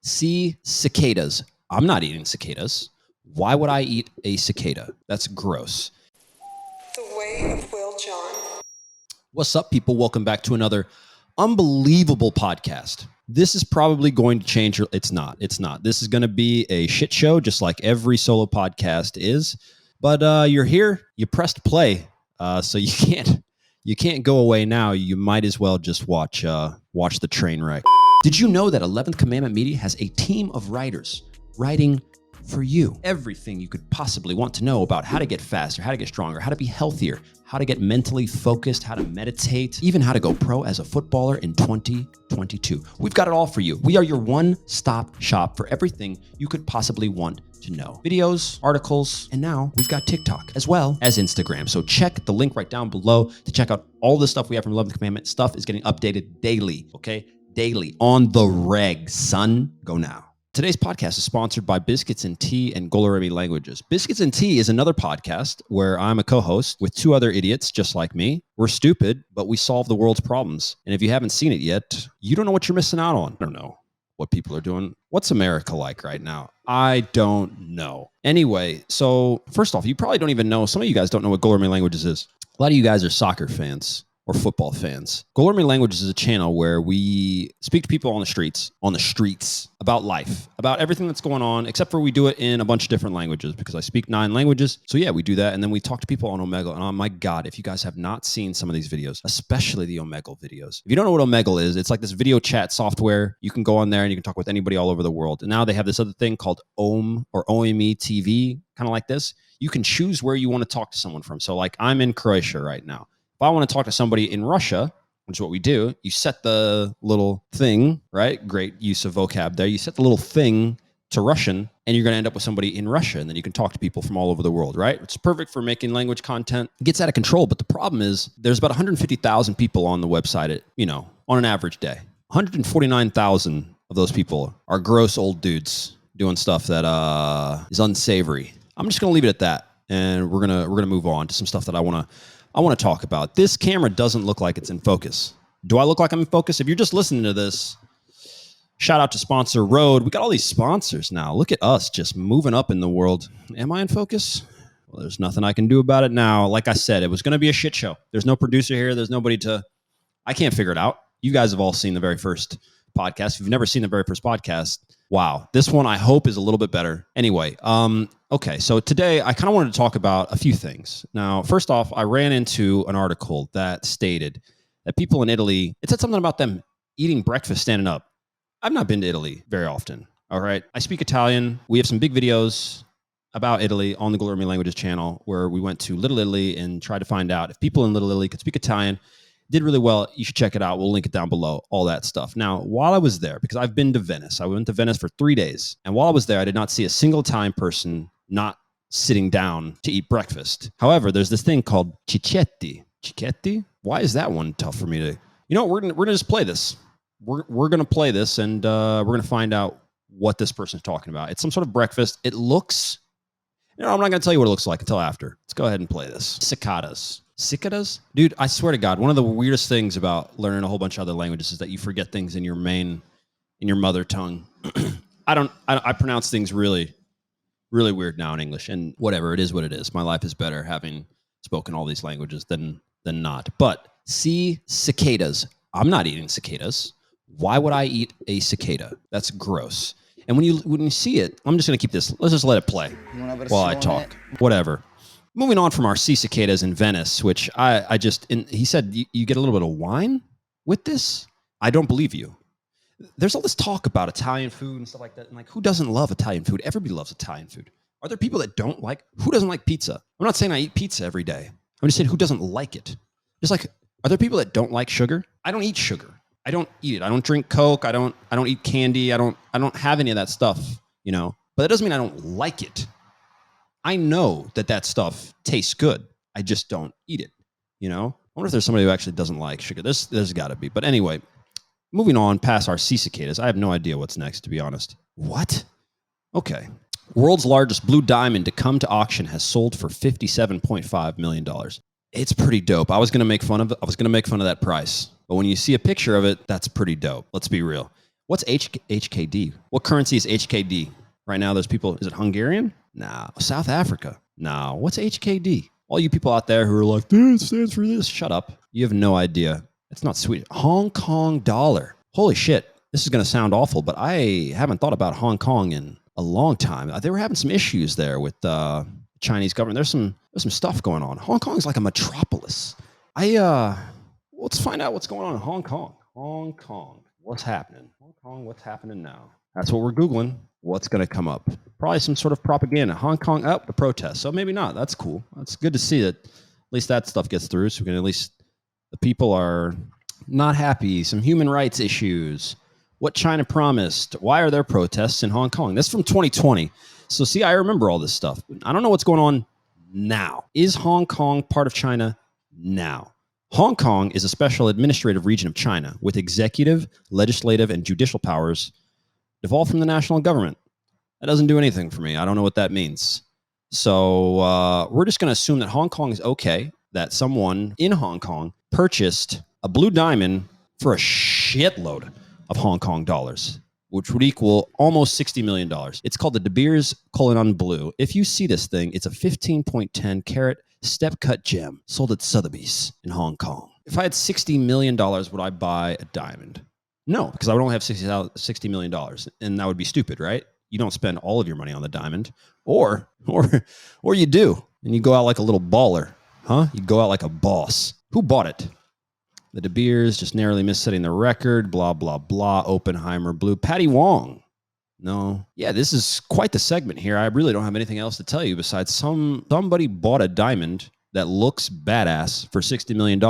See cicadas. I'm not eating cicadas. Why would I eat a cicada? That's gross. The Way of Will John. What's up, people? Welcome back to another unbelievable podcast. This is probably going to change your... It's not. This is going to be a shit show, just like every solo podcast is. But you're here. You pressed play, so you can't go away now. You might as well just watch the train wreck. Did you know that 11th Commandment Media has a team of writers writing for you everything you could possibly want to know about how to get faster, how to get stronger, how to be healthier, how to get mentally focused, how to meditate, even how to go pro as a footballer in 2022. We've got it all for you. We are your one-stop shop for everything you could possibly want to know. Videos, articles, and now we've got TikTok as well as Instagram. So check the link right down below to check out all the stuff we have from 11th Commandment. Stuff is getting updated daily, okay? Daily on the reg, son. Go now. Today's podcast is sponsored by Biscuits and Tea and Goloremi Languages. Biscuits and Tea is another podcast where I'm a co-host with two other idiots just like me. We're stupid, but we solve the world's problems. And if you haven't seen it yet, you don't know what you're missing out on. I don't know what people are doing. What's America like right now? I don't know. Anyway, so first off, you probably don't even know, some of you guys don't know what Goloremi Languages is. A lot of you guys are soccer fans or football fans. Goloremi Languages is a channel where we speak to people on the streets about life, about everything that's going on, except for we do it in a bunch of different languages because I speak 9 languages. So yeah, we do that. And then we talk to people on Omegle. And oh my God, if you guys have not seen some of these videos, especially the Omegle videos. If you don't know what Omegle is, it's like this video chat software. You can go on there and you can talk with anybody all over the world. And now they have this other thing called OME or OME TV, kind of like this. You can choose where you want to talk to someone from. So like I'm in Croatia right now. If I want to talk to somebody in Russia, which is what we do, you set the little thing, right? Great use of vocab there. You set the little thing to Russian, and you're going to end up with somebody in Russia, and then you can talk to people from all over the world, right? It's perfect for making language content. It gets out of control, but the problem is there's about 150,000 people on the website, on an average day. 149,000 of those people are gross old dudes doing stuff that is unsavory. I'm just going to leave it at that, and we're gonna move on to some stuff that I want to talk about. This camera doesn't look like it's in focus. Do I look like I'm in focus? If you're just listening to this, shout out to sponsor Rode. We got all these sponsors now. Look at us just moving up in the world. Am I in focus? Well, there's nothing I can do about it now. Like I said, it was going to be a shit show. There's no producer here. There's nobody I can't figure it out. You guys have all seen the very first podcast. If you've never seen the very first podcast, wow. This one I hope is a little bit better. Anyway, okay, so today I kind of wanted to talk about a few things. Now, first off, I ran into an article that stated that people in Italy, it said something about them eating breakfast standing up. I've not been to Italy very often, all right? I speak Italian. We have some big videos about Italy on the Goloremi Languages channel where we went to Little Italy and tried to find out if people in Little Italy could speak Italian. Did really well. You should check it out. We'll link it down below, all that stuff. Now, while I was there, because I've been to Venice, I went to Venice for 3 days. And while I was there, I did not see a single Italian person not sitting down to eat breakfast. However, there's this thing called cicchetti. Cicchetti? Why is that one tough for me to... We're gonna just play this. We're going to play this, and we're going to find out what this person's talking about. It's some sort of breakfast. It looks... I'm not going to tell you what it looks like until after. Let's go ahead and play this. Cicadas. Cicadas? Dude, I swear to God, one of the weirdest things about learning a whole bunch of other languages is that you forget things in your mother tongue. I pronounce things really, really weird now in English, and whatever, it is what it is. My life is better having spoken all these languages than not. But see cicadas. I'm not eating cicadas. Why would I eat a cicada? That's gross. And when you see it, I'm just going to keep this. Let's just let it play while I talk. Whatever. Moving on from our sea cicadas in Venice, which he said you get a little bit of wine with this. I don't believe you. There's all this talk about Italian food and stuff like that. And like, who doesn't love Italian food? Everybody loves Italian food. Are there people that don't like? Who doesn't like pizza? I'm not saying I eat pizza every day. I'm just saying who doesn't like it. Just like, are there people that don't like sugar? I don't eat sugar. I don't eat it. I don't drink Coke. I don't eat candy. I don't have any of that stuff, But that doesn't mean I don't like it. I know that stuff tastes good. I just don't eat it, I wonder if there's somebody who actually doesn't like sugar. There's got to be. But anyway, moving on past our sea cicadas, I have no idea what's next, to be honest. What? Okay. World's largest blue diamond to come to auction has sold for $57.5 million. It's pretty dope. I was going to make fun of that price. But when you see a picture of it, that's pretty dope. Let's be real. What's HKD? What currency is HKD? Right now, there's people, is it Hungarian? No. South Africa? No. What's HKD? All you people out there who are like, this stands for this, shut up. You have no idea. It's not sweet. Hong Kong dollar. Holy shit. This is going to sound awful, but I haven't thought about Hong Kong in a long time. They were having some issues there with the Chinese government. There's some stuff going on. Hong Kong is like a metropolis. Let's find out what's going on in Hong Kong. Hong Kong. What's happening? Hong Kong, what's happening now? That's what we're Googling. What's going to come up? Probably some sort of propaganda. Hong Kong up, the protest. So maybe not. That's cool. That's good to see that at least that stuff gets through. So we can at least, the people are not happy. Some human rights issues. What China promised. Why are there protests in Hong Kong? That's from 2020. So see, I remember all this stuff. I don't know what's going on now. Is Hong Kong part of China now? Hong Kong is a special administrative region of China with executive, legislative, and judicial powers devolved from the national government. That doesn't do anything for me. I don't know what that means. So we're just going to assume that Hong Kong is okay, that someone in Hong Kong purchased a blue diamond for a shitload of Hong Kong dollars, which would equal almost $60 million. It's called the De Beers Cullinan Blue. If you see this thing, it's a 15.10 carat step cut gem sold at Sotheby's in Hong Kong. If I had $60 million, would I buy a diamond? No, because I would only have $60 million, and that would be stupid, right? You don't spend all of your money on the diamond, or you do, and you go out like a little baller, huh? You go out like a boss. Who bought it? The De Beers just narrowly missed setting the record, blah, blah, blah. Oppenheimer Blue. Patty Wong. No. Yeah, this is quite the segment here. I really don't have anything else to tell you besides somebody bought a diamond that looks badass for $60 million.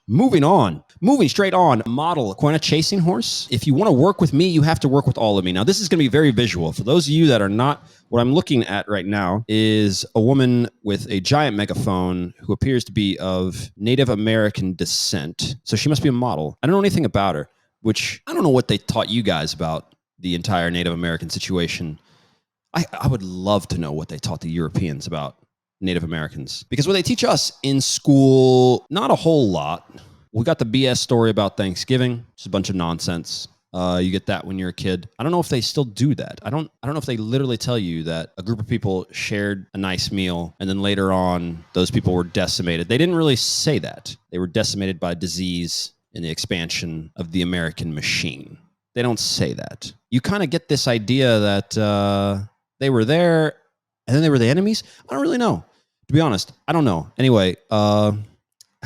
Moving straight on. Model, Quina Chasing Horse. If you want to work with me, you have to work with all of me. Now, this is going to be very visual. For those of you that are not, what I'm looking at right now is a woman with a giant megaphone who appears to be of Native American descent. So she must be a model. I don't know anything about her, which I don't know what they taught you guys about the entire Native American situation. I would love to know what they taught the Europeans about Native Americans, because what they teach us in school, not a whole lot. We got the BS story about Thanksgiving, just a bunch of nonsense. You get that when you're a kid. I don't know if they still do that. I don't know if they literally tell you that a group of people shared a nice meal and then later on those people were decimated. They didn't really say that. They were decimated by disease and the expansion of the American machine. They don't say that. You kind of get this idea that they were there and then they were the enemies. I don't really know. To be honest, I don't know. Anyway, how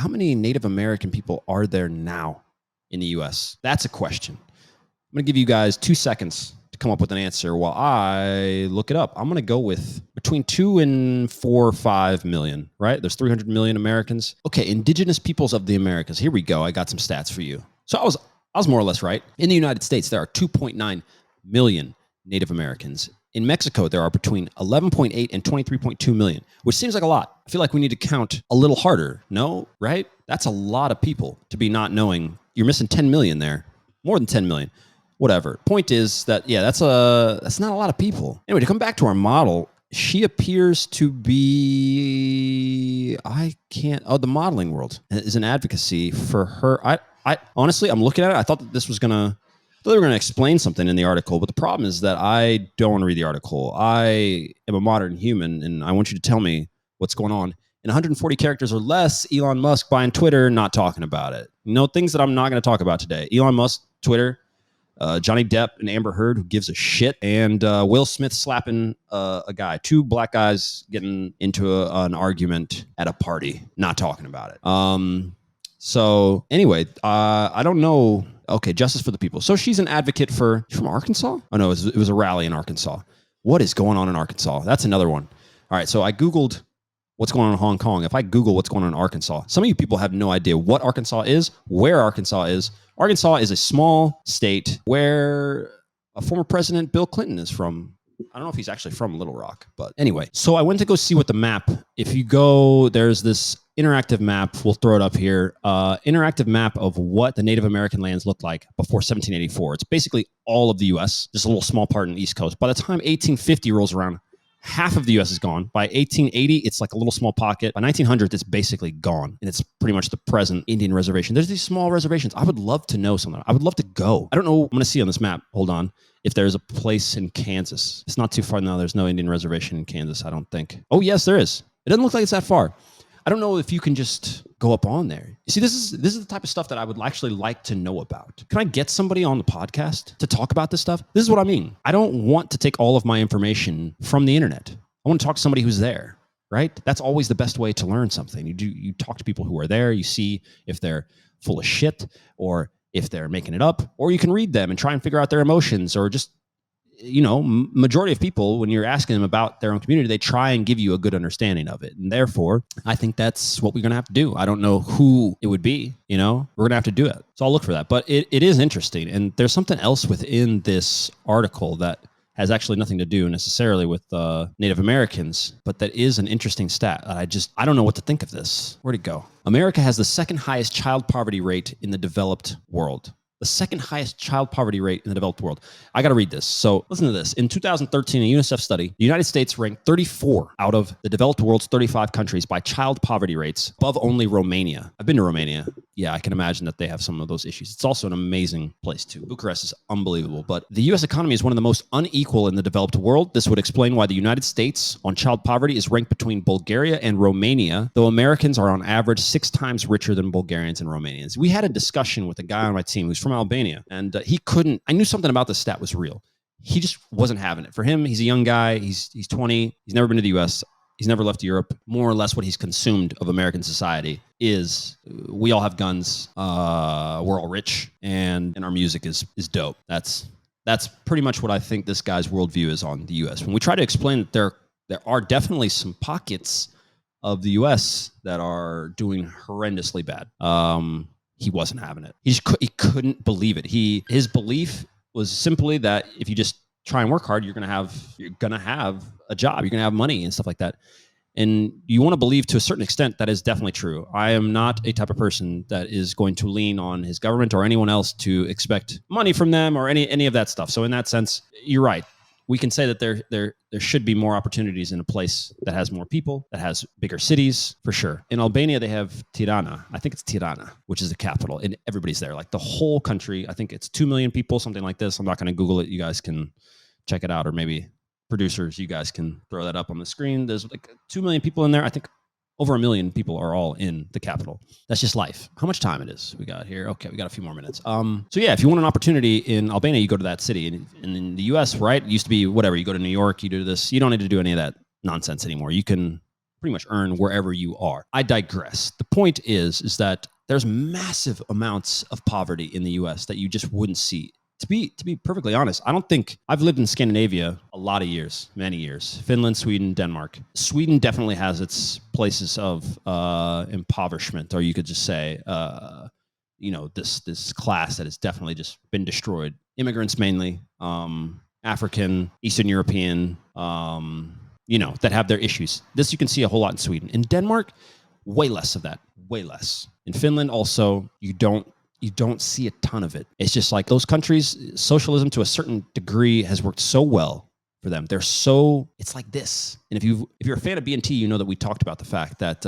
many Native American people are there now in the U.S.? That's a question. I'm going to give you guys 2 seconds to come up with an answer while I look it up. I'm going to go with between 2 and 4 or 5 million, right? There's 300 million Americans. Okay, indigenous peoples of the Americas. Here we go. I got some stats for you. So I was more or less right. In the United States, there are 2.9 million Native Americans. In Mexico, there are between 11.8 and 23.2 million, which seems like a lot. I feel like we need to count a little harder. No, right? That's a lot of people to be not knowing. You're missing 10 million there. More than 10 million. Whatever. Point is that, yeah, that's not a lot of people. Anyway, to come back to our model, she appears to be, the modeling world is an advocacy for her. I honestly, I'm looking at it. I thought that they were going to explain something in the article, but the problem is that I don't want to read the article. I am a modern human, and I want you to tell me what's going on. In 140 characters or less, Elon Musk buying Twitter, not talking about it. Things that I'm not going to talk about today. Elon Musk, Twitter, Johnny Depp and Amber Heard, who gives a shit, and Will Smith slapping a guy. 2 black guys getting into an argument at a party, not talking about it. So anyway, I don't know. Okay, Justice for the People. So she's an advocate for, from Arkansas? Oh no, it was a rally in Arkansas. What is going on in Arkansas? That's another one. All right, so I Googled what's going on in Hong Kong. If I Google what's going on in Arkansas, some of you people have no idea what Arkansas is, where Arkansas is. Arkansas is a small state where a former president, Bill Clinton, is from. I don't know if he's actually from Little Rock, but anyway. So I went to go see what the map, if you go, there's this interactive map. We'll throw it up here. Interactive map of what the Native American lands looked like before 1784. It's basically all of the U.S., just a little small part in the East Coast. By the time 1850 rolls around, half of the US is gone. By 1880, it's like a little small pocket. By 1900, it's basically gone. And it's pretty much the present Indian reservation. There's these small reservations. I would love to know something. I would love to go. I don't know. I'm going to see on this map. Hold on. If there's a place in Kansas. It's not too far. No, there's no Indian reservation in Kansas, I don't think. Oh, yes, there is. It doesn't look like it's that far. I don't know if you can just go up on there. You see, this is the type of stuff that I would actually like to know about. Can I get somebody on the podcast to talk about this stuff? This is what I mean. I don't want to take all of my information from the internet. I want to talk to somebody who's there, right? That's always the best way to learn something. You talk to people who are there. You see if they're full of shit or if they're making it up, or you can read them and try and figure out their emotions, or just, majority of people, when you're asking them about their own community, they try and give you a good understanding of it. And therefore, I think that's what we're going to have to do. I don't know who it would be, we're going to have to do it. So I'll look for that. But it is interesting. And there's something else within this article that has actually nothing to do necessarily with Native Americans, but that is an interesting stat. I don't know what to think of this. Where'd it go? America has the second highest child poverty rate in the developed world. The second highest child poverty rate in the developed world. I got to read this. So listen to this. In 2013, a UNICEF study, the United States ranked 34 out of the developed world's 35 countries by child poverty rates, above only Romania. I've been to Romania. Yeah, I can imagine that they have some of those issues. It's also an amazing place too. Bucharest is unbelievable. But the U.S. economy is one of the most unequal in the developed world. This would explain why the United States on child poverty is ranked between Bulgaria and Romania, though Americans are on average 6 times richer than Bulgarians and Romanians. We had a discussion with a guy on my team who's from Albania, and I knew something about this stat was real. He just wasn't having it. For him, he's a young guy. He's 20. He's never been to the U.S. He's never left Europe. More or less what he's consumed of American society is we all have guns. We're all rich, and our music is dope. That's pretty much what I think this guy's worldview is on the U.S. When we try to explain that there are definitely some pockets of the U.S. that are doing horrendously bad. He wasn't having it. He couldn't believe it. His belief was simply that if you just try and work hard, you're gonna have a job, you're gonna have money and stuff like that. And you want to believe to a certain extent that is definitely true. I am not a type of person that is going to lean on his government or anyone else to expect money from them or any of that stuff. So in that sense, you're right. We can say that there should be more opportunities in a place that has more people, that has bigger cities, for sure. In Albania, they have Tirana. I think it's Tirana, which is the capital, and everybody's there. Like the whole country, I think it's 2 million people, something like this. I'm not going to Google it. You guys can check it out, or maybe producers, you guys can throw that up on the screen. There's like 2 million people in there. I think over 1 million people are all in the capital. That's just life. How much time it is we got here? Okay, we got a few more minutes. So yeah, if you want an opportunity in Albania, you go to that city. And in the US, right, it used to be whatever. You go to New York, you do this. You don't need to do any of that nonsense anymore. You can pretty much earn wherever you are. I digress. The point is that there's massive amounts of poverty in the US that you just wouldn't see. To be perfectly honest, I don't think I've lived in Scandinavia a lot of years, many years. Finland, Sweden, Denmark. Sweden definitely has its places of impoverishment, or you could just say, this class that has definitely just been destroyed. Immigrants mainly, African, Eastern European, that have their issues. This you can see a whole lot in Sweden. In Denmark, way less of that, way less. In Finland, also, you don't see a ton of it. It's just like those countries, socialism to a certain degree has worked so well for them. It's like this. And if you're a fan of BNT, you know that we talked about the fact that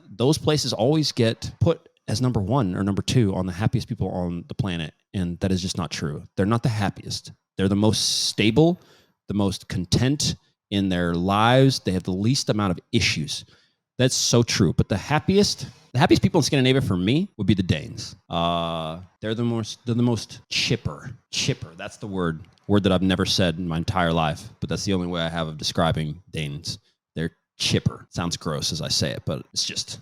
those places always get put as number 1 or number 2 on the happiest people on the planet. And that is just not true. They're not the happiest. They're the most stable, the most content in their lives. They have the least amount of issues. That's so true. But the happiest people in Scandinavia for me would be the Danes. They're the most chipper. That's the word that I've never said in my entire life, but that's the only way I have of describing Danes. They're chipper. Sounds gross as I say it, but it's just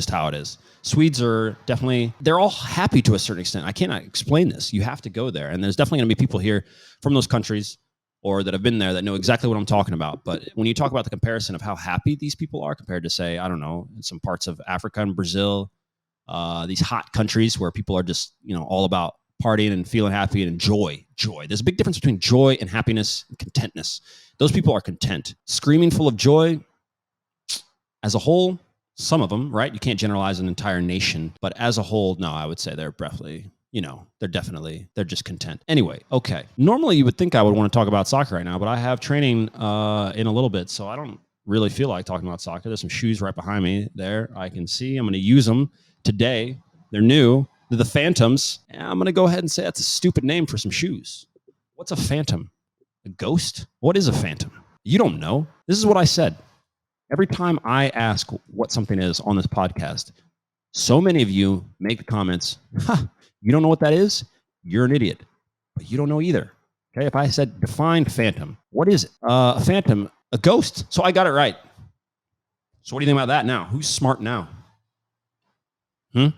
how it is. Swedes are definitely, they're all happy to a certain extent. I cannot explain this. You have to go there. And there's definitely going to be people here from those countries or that have been there that know exactly what I'm talking about. But when you talk about the comparison of how happy these people are compared to, say, I don't know, in some parts of Africa and Brazil, these hot countries where people are just, all about partying and feeling happy and joy. There's a big difference between joy and happiness and contentness. Those people are content. Screaming full of joy, as a whole, some of them, right? You can't generalize an entire nation, but as a whole, no, I would say they're definitely they're just content. Anyway, okay. Normally you would think I would want to talk about soccer right now, but I have training in a little bit, so I don't really feel like talking about soccer. There's some shoes right behind me there. I can see. I'm going to use them today. They're new. They're the Phantoms. And I'm going to go ahead and say that's a stupid name for some shoes. What's a phantom? A ghost? What is a phantom? You don't know. This is what I said. Every time I ask what something is on this podcast, so many of you make the comments, you don't know what that is? You're an idiot. But you don't know either. Okay, if I said define phantom, what is it? A phantom, a ghost. So I got it right. So what do you think about that now? Who's smart now? That's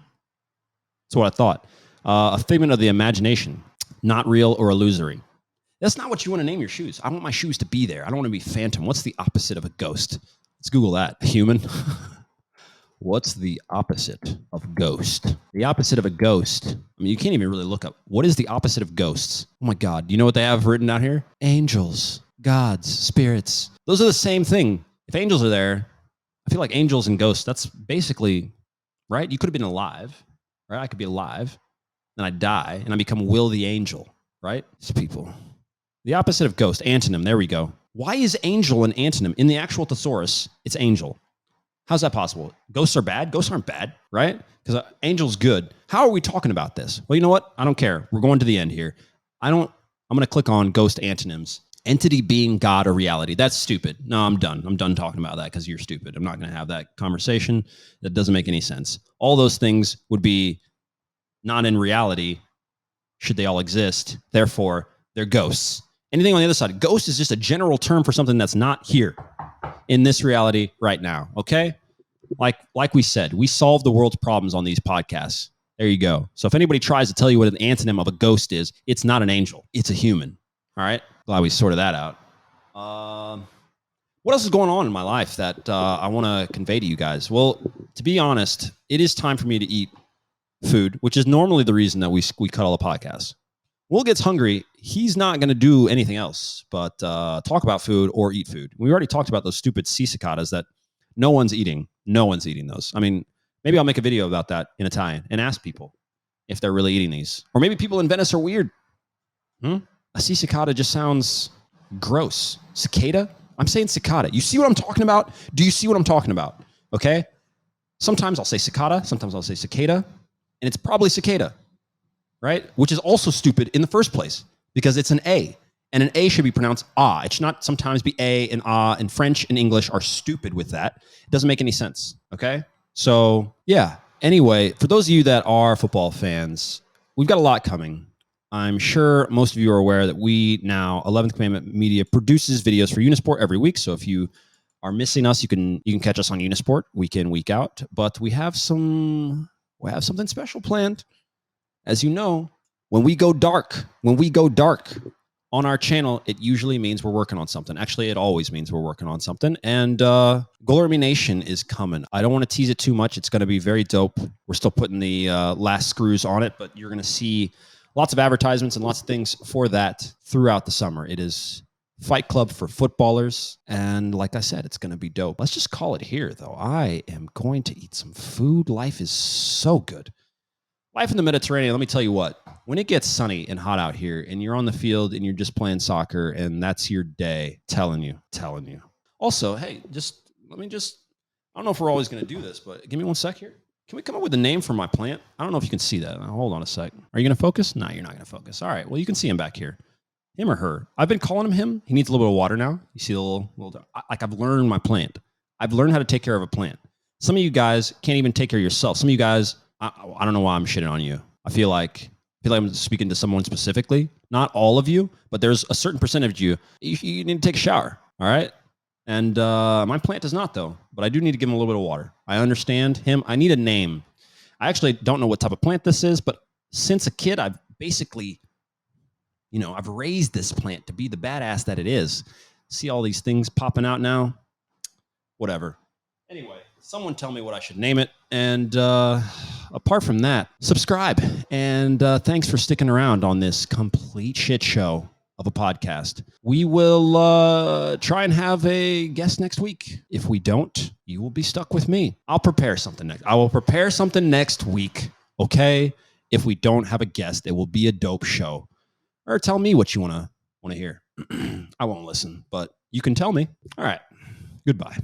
what I thought. A figment of the imagination, not real or illusory. That's not what you want to name your shoes. I want my shoes to be there. I don't want to be phantom. What's the opposite of a ghost? Let's Google that. Human. What's the opposite of ghost? The opposite of a ghost. I mean, you can't even really look up. What is the opposite of ghosts? Oh my God. Do you know what they have written down here? Angels, gods, spirits. Those are the same thing. If angels are there, I feel like angels and ghosts, that's basically, right? You could have been alive, right? I could be alive, then I die, and I become Will the Angel, right? These people. The opposite of ghost, antonym. There we go. Why is angel an antonym? In the actual thesaurus, it's angel. How's that possible? Ghosts are bad? Ghosts aren't bad, right? Because angel's good. How are we talking about this? Well, you know what? I don't care. We're going to the end here. I'm going to click on ghost antonyms. Entity, being, God, or reality. That's stupid. No, I'm done. I'm done talking about that because you're stupid. I'm not going to have that conversation. That doesn't make any sense. All those things would be not in reality should they all exist. Therefore, they're ghosts. Anything on the other side. Ghost is just a general term for something that's not here in this reality right now, okay? Like we said, we solve the world's problems on these podcasts. There you go. So if anybody tries to tell you what an antonym of a ghost is, it's not an angel. It's a human, all right? Glad we sorted that out. What else is going on in my life that I want to convey to you guys? Well, to be honest, it is time for me to eat food, which is normally the reason that we cut all the podcasts. Will gets hungry. He's not going to do anything else but talk about food or eat food. We already talked about those stupid sea cicadas that no one's eating. No one's eating those. I mean, maybe I'll make a video about that in Italian and ask people if they're really eating these. Or maybe people in Venice are weird. A sea cicada just sounds gross. Cicada? I'm saying cicada. You see what I'm talking about? Do you see what I'm talking about? Okay? Sometimes I'll say cicada. Sometimes I'll say cicada. And it's probably cicada. Right? Which is also stupid in the first place because it's an A. And an A should be pronounced ah. It should not sometimes be A and ah. And French and English are stupid with that. It doesn't make any sense. Okay? So, yeah. Anyway, for those of you that are football fans, we've got a lot coming. I'm sure most of you are aware that we now, 11th Commandment Media, produces videos for Unisport every week. So if you are missing us, you can catch us on Unisport week in, week out. But we have something special planned. As you know, when we go dark on our channel, it usually means we're working on something. Actually, it always means we're working on something. And Goal Army Nation is coming. I don't want to tease it too much. It's going to be very dope. We're still putting the last screws on it, but you're going to see lots of advertisements and lots of things for that throughout the summer. It is Fight Club for footballers. And like I said, it's going to be dope. Let's just call it here, though. I am going to eat some food. Life is so good. Life in the Mediterranean, let me tell you what, when it gets sunny and hot out here and you're on the field and you're just playing soccer and that's your day, telling you. Also, hey, I don't know if we're always going to do this, but give me one sec here. Can we come up with a name for my plant? I don't know if you can see that. Hold on a sec. Are you going to focus? No, you're not going to focus. All right, well, you can see him back here. Him or her. I've been calling him him. He needs a little bit of water now. You see the little I've learned my plant. I've learned how to take care of a plant. Some of you guys can't even take care of yourself. Some of you guys, I don't know why I'm shitting on you. I feel like I'm speaking to someone specifically. Not all of you, but there's a certain percentage of you. You need to take a shower, all right? And my plant does not, though. But I do need to give him a little bit of water. I understand him. I need a name. I actually don't know what type of plant this is, but since a kid, I've basically, I've raised this plant to be the badass that it is. See all these things popping out now? Whatever. Anyway, someone tell me what I should name it. And apart from that, subscribe. And thanks for sticking around on this complete shit show of a podcast. We will try and have a guest next week. If we don't, you will be stuck with me. I'll prepare something next. I will prepare something next week. Okay? If we don't have a guest, it will be a dope show. Or tell me what you want to hear. I won't listen, but you can tell me. All right. Goodbye.